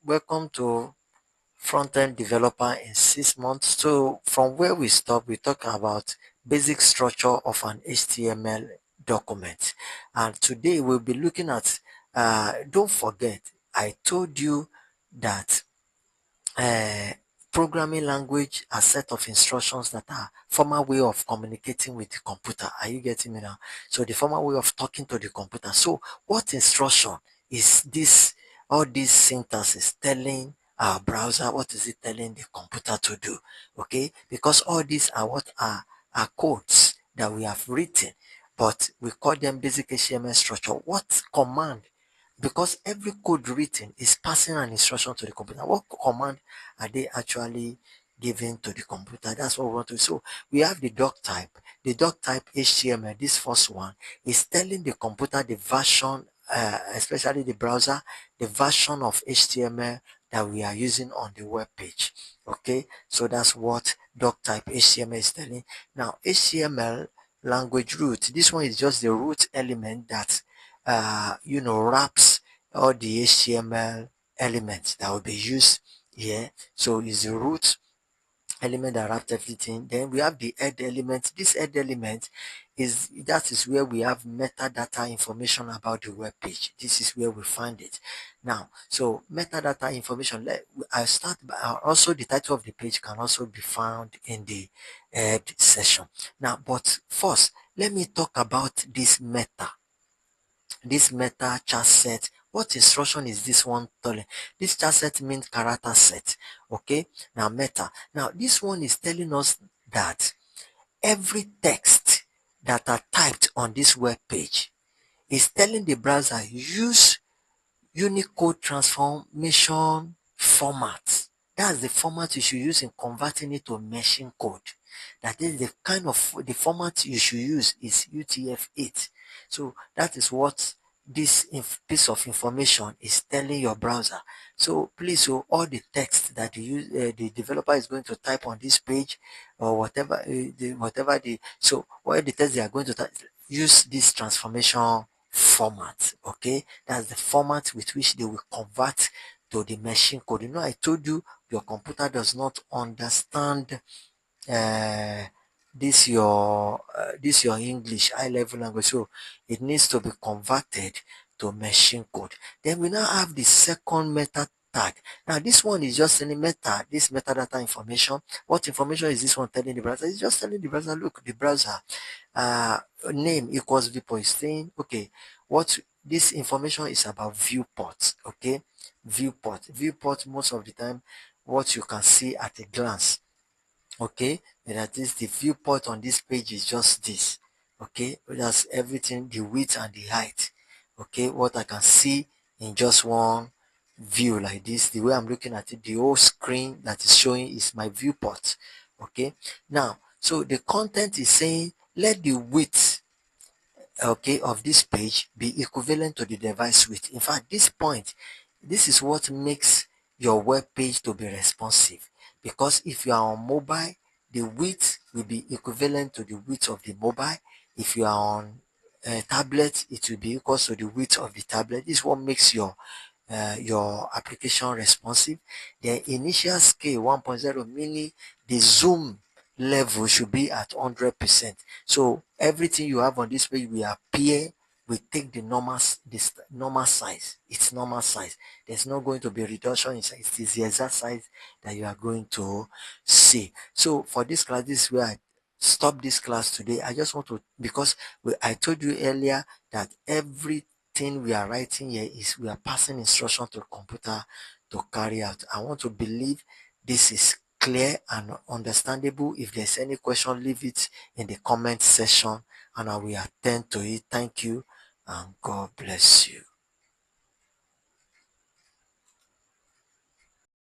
welcome to Front-End Developer in 6 months. So from where we stop, we talk about basic structure of an HTML document. And today we'll be looking at, don't forget, I told you that uh, programming language are set of instructions that are formal way of communicating with the computer. Are you getting me now? So the formal way of talking to the computer. So what instruction is this? All these syntax is telling our browser, what is it telling the computer to do? Okay, because all these are what are codes that we have written, but we call them basic HTML structure. What command, because every code written is passing an instruction to the computer. What command are they actually giving to the computer? That's what we want to. So we have the doc type. The doc type HTML, this first one, is telling the computer the version, especially the browser, the version of HTML that we are using on the web page. Okay, so that's what doc type HTML is telling. Now HTML language root, this one is just the root element that wraps all the HTML elements that will be used here. So it's the root element that wraps everything. Then we have the head element. This head element is where we have metadata information about the web page. This is where we find it. Now, so metadata information. I start by also the title of the page can also be found in the head section. Now, but first, let me talk about this meta char set. What instruction is this one telling? This char set means character set. Okay, now meta. Now this one is telling us that every text that are typed on this web page is telling the browser use Unicode transformation format. That's the format you should use in converting it to machine code. That is the kind of the format you should use is UTF-8. So that is what this piece of information is telling your browser. So please, so all the text that the developer is going to type on this page or whatever, whatever the text they are going to type, use this transformation format. Okay, that's the format with which they will convert to the machine code. I told you your computer does not understand uh, this your English high level language, so it needs to be converted to machine code. Then we now have the second meta tag. Now this one is just telling this metadata information. What information is this one telling the browser? It's just telling the browser, look, the browser uh name equals viewport. Is saying, okay, what this information is about viewport. Okay, viewport most of the time what you can see at a glance. Okay, that is the viewport on this page is just this. Okay, that's everything, the width and the height. Okay, what I can see in just one view like this, the way I'm looking at it, the whole screen that is showing is my viewport. Okay, now so the content is saying let the width, okay, of this page be equivalent to the device width. In fact, this is what makes your web page to be responsive, because if you are on mobile, the width will be equivalent to the width of the mobile. If you are on a tablet, it will be equal to the width of the tablet. This is what makes your application responsive. The initial scale 1.0, meaning the zoom level should be at 100%. So everything you have on this page will appear, we take the normal size. It's normal size. There's not going to be reduction in size. It is the exact size that you are going to see. So for this class, this is where I stop this class today. I just want to, because I told you earlier that everything we are writing here is we are passing instruction to the computer to carry out. I want to believe this is clear and understandable. If there's any question, leave it in the comment section and I will attend to it. Thank you and God bless you.